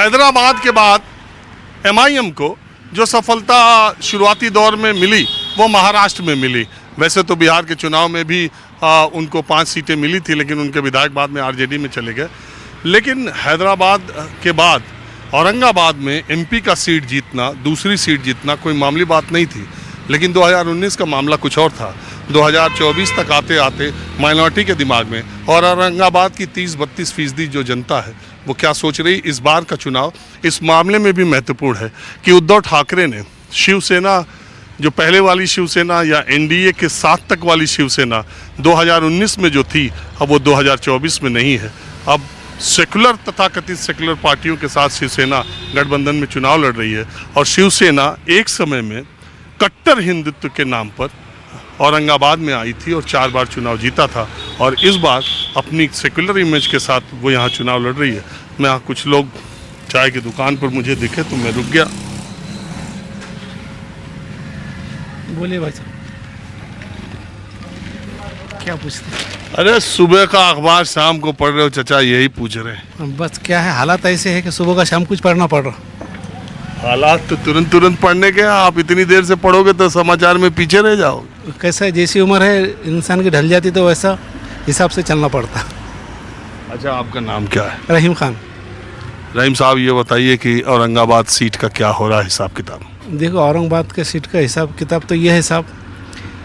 हैदराबाद के बाद MIM को जो सफलता शुरुआती दौर में मिली वो महाराष्ट्र में मिली। वैसे तो बिहार के चुनाव में भी उनको 5 सीटें मिली थी, लेकिन उनके विधायक बाद में RJD में चले गए। लेकिन हैदराबाद के बाद औरंगाबाद में MP का सीट जीतना, दूसरी सीट जीतना कोई मामूली बात नहीं थी। लेकिन 2019 का मामला कुछ और था। 2024 तक आते आते माइनॉरिटी के दिमाग में और औरंगाबाद की 30-32% जो जनता है वो क्या सोच रही, इस बार का चुनाव इस मामले में भी महत्वपूर्ण है कि उद्धव ठाकरे ने शिवसेना, जो पहले वाली शिवसेना या NDA के साथ तक वाली शिवसेना 2019 में जो थी, अब वो 2024 में नहीं है। अब सेकुलर तथा कथित सेकुलर पार्टियों के साथ शिवसेना गठबंधन में चुनाव लड़ रही है। और शिवसेना एक समय में कट्टर हिंदुत्व के नाम पर औरंगाबाद में आई थी और 4 बार चुनाव जीता था, और इस बार अपनी सेकुलर इमेज के साथ वो यहाँ चुनाव लड़ रही है। मैं कुछ लोग चाय की दुकान पर मुझे दिखे तो मैं रुक गया। बोलिए भाई साहब, क्या पूछते? अरे सुबह का अखबार शाम को पढ़ रहे हो चचा, यही पूछ रहे हैं। बस क्या है, हालात ऐसे है कि सुबह का शाम कुछ पढ़ना पड़ रहा। हालात तो तुरंत पढ़ने के, आप इतनी देर से पढ़ोगे तो समाचार में पीछे रह जाओगे। कैसा है, जैसी उम्र है इंसान की ढल जाती तो वैसा हिसाब से चलना पड़ता। अच्छा, आपका नाम क्या है? रहीम खान। रहीम साहब, ये बताइए कि औरंगाबाद सीट का क्या हो रहा है हिसाब किताब? देखो, औरंगाबाद के सीट का हिसाब किताब तो ये है साहब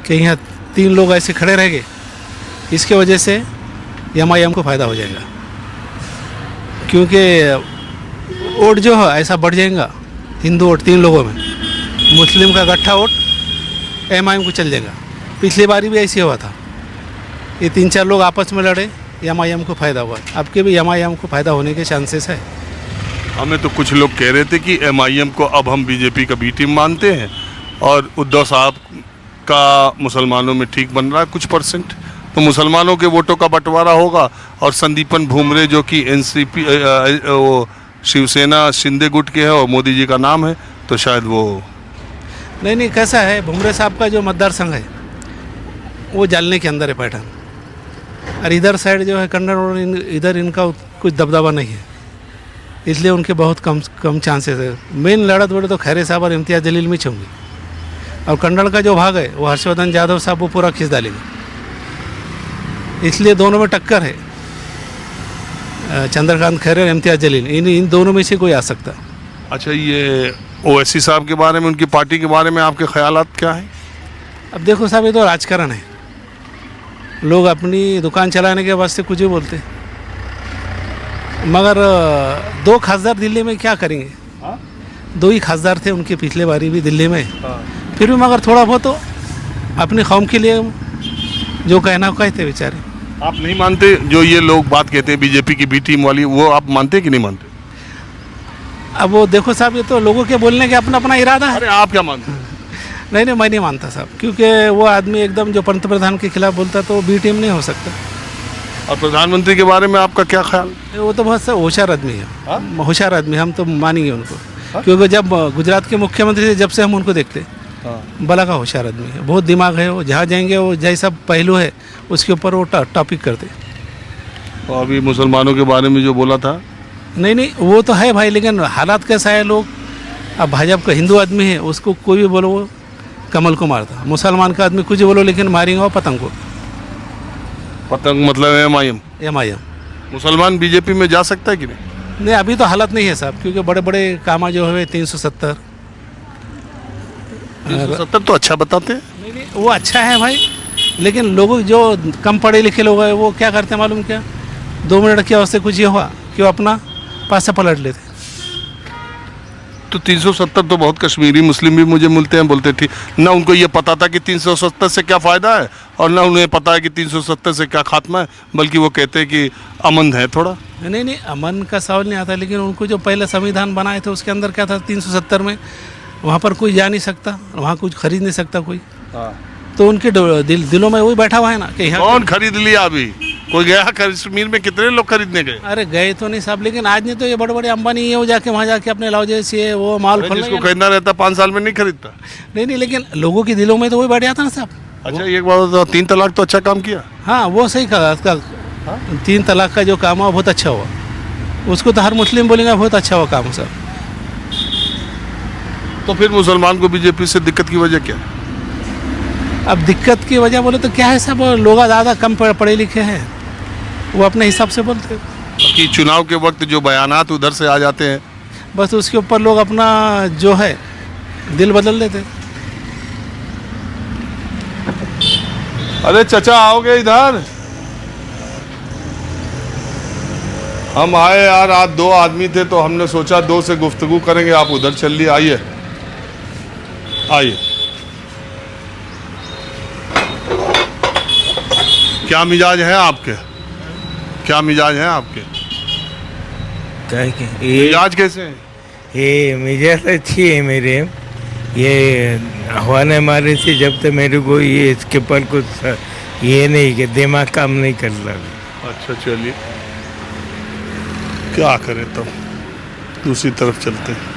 कि यहाँ 3 लोग ऐसे खड़े रह गए, इसके वजह से MIM को फ़ायदा हो जाएगा, क्योंकि वोट जो है ऐसा बढ़ जाएगा। हिंदू वोट 3 लोगों में, मुस्लिम का गट्ठा वोट MIM को चल जाएगा। पिछली बारी भी ऐसे हुआ था, ये 3-4 लोग आपस में लड़े, MIM को फ़ायदा हुआ। अब के भी MIM को फ़ायदा होने के चांसेस है। हमें तो कुछ लोग कह रहे थे कि MIM को अब हम BJP का B टीम मानते हैं और उद्धव साहब का मुसलमानों में ठीक बन रहा है कुछ %, तो मुसलमानों के वोटों का बंटवारा होगा। और संदीपन भुमरे जो कि NCP वो शिवसेना शिंदे गुट के है और मोदी जी का नाम है, तो शायद वो नहीं, कैसा है, भुमरे साहब का जो मतदार संघ है वो जालने के अंदर है पैठन, और इधर साइड जो है कन्नड़ और इधर इनका कुछ दबदबा नहीं है, इसलिए उनके बहुत कम चांसेस है। मेन लड़त बोले तो खैरे साहब और इम्तियाज़ जलील में होंगी, और कन्नड़ का जो भाग है वो हर्षवर्धन यादव साहब वो पूरा खींच डालेंगे, इसलिए दोनों में टक्कर है। चंद्रकांत खैरे और इम्तियाज़ जलील, इन दोनों में से कोई आ सकता। अच्छा, ये OWैसी साहब के बारे में, उनकी पार्टी के बारे में आपके ख्यालात क्या हैं? अब देखो साहब, ये तो राजकारण है, लोग अपनी दुकान चलाने के वास्ते कुछ भी बोलते, मगर 2 खासदार दिल्ली में क्या करेंगे? 2 ही खासदार थे उनके पिछले बारी भी दिल्ली में, फिर भी मगर थोड़ा बहुत तो अपनी कौम के लिए जो कहना कहते बेचारे। आप नहीं मानते जो ये लोग बात कहते हैं BJP की B टीम वाली, वो आप मानते कि नहीं मानते? अब वो देखो साहब, ये तो लोगों के बोलने का अपना अपना इरादा है। अरे आप क्या मानते हैं? नहीं, मैं नहीं मानता साहब, क्योंकि वो आदमी एकदम जो पंत प्रधान के खिलाफ बोलता तो B टीम नहीं हो सकता। और प्रधानमंत्री के बारे में आपका क्या ख्याल? वो तो बहुत होशियार आदमी है, होशियार आदमी, हम तो मानेंगे उनको, क्योंकि जब गुजरात के मुख्यमंत्री थे जब से हम उनको देखते, बला का होशियार आदमी है, बहुत दिमाग है, वो जहाँ जाएंगे वो जैसा पहलू है उसके ऊपर वो टॉपिक करते। तो अभी मुसलमानों के बारे में जो बोला था, नहीं, वो तो है भाई, लेकिन हालात कैसा है, लोग अब भाजपा का हिंदू आदमी है, उसको कोई भी बोलो वो कमल को मारता, मुसलमान का आदमी कुछ भी बोलो लेकिन मारेंगे वो पतंग को। पतंग मतलब MIM। मुसलमान BJP में जा सकता है कि नहीं? नहीं, अभी तो हालत नहीं है साहब, क्योंकि बड़े बड़े काम जो है 370 तो अच्छा बताते हैं। नहीं, वो अच्छा है भाई, लेकिन लोग जो कम पढ़े लिखे लोग हैं वो क्या करते हैं मालूम क्या, 2 मिनट की अवस्था कुछ ये हुआ कि वो अपना पासा पलट लेते। तो 370 तो बहुत कश्मीरी मुस्लिम भी मुझे मिलते हैं, बोलते ठीक ना, उनको ये पता था कि 370 से क्या फ़ायदा है और ना उन्हें पता है कि 370 से क्या खात्मा है, बल्कि वो कहते हैं कि अमन है थोड़ा। नहीं, अमन का सवाल नहीं आता, लेकिन उनको जो पहले संविधान बनाए थे उसके अंदर क्या था, 370 में वहाँ पर कोई जा नहीं सकता, वहाँ कुछ खरीद नहीं सकता कोई, तो उनके दिलों में वही बैठा हुआ है ना कि कौन खरीद लिया? अभी कोई गया कश्मीर में? कितने लोग खरीदने गए? अरे गए तो नहीं साहब, लेकिन आज नहीं तो ये बड़े बड़े अंबानी ये हो जाके वहाँ जाके अपने लाओ जैसे वो माल खोल, जिसको खरीदना रहता 5 साल में नहीं खरीदता। नहीं, लेकिन लोगों के दिलों में तो वही बैठ जाता ना साहब। अच्छा, एक बात तो 3 तलाक तो अच्छा काम किया। हाँ, वो सही कहा, 3 तलाक का जो काम हुआ बहुत अच्छा हुआ। उसको तो हर मुस्लिम बोलेगा बहुत अच्छा हुआ काम सर। तो फिर मुसलमान को बीजेपी से दिक्कत की वजह क्या है? अब दिक्कत की वजह बोले तो क्या है, सब लोग ज़्यादा कम पढ़े लिखे हैं, वो अपने हिसाब से बोलते हैं। कि चुनाव के वक्त जो बयानात उधर से आ जाते हैं, बस उसके ऊपर लोग अपना जो है दिल बदल लेते हैं। अरे चचा आओगे इधर? हम आए यार, आज 2 आदमी थे तो हमने सोचा 2 से गुफ्तगू करेंगे, आप उधर चल लिए। आइए आइए। क्या मिजाज है आपके? क्या मिजाज है आपके? ये मिजाज कैसे हैं? ये मिजाज अच्छी है मेरे। ये हवा ने मारी थी जब तक मेरे को ये इसके ऊपर कुछ ये नहीं कि दिमाग काम नहीं कर रहा। अच्छा चलिए, क्या करें तब, दूसरी तरफ चलते हैं।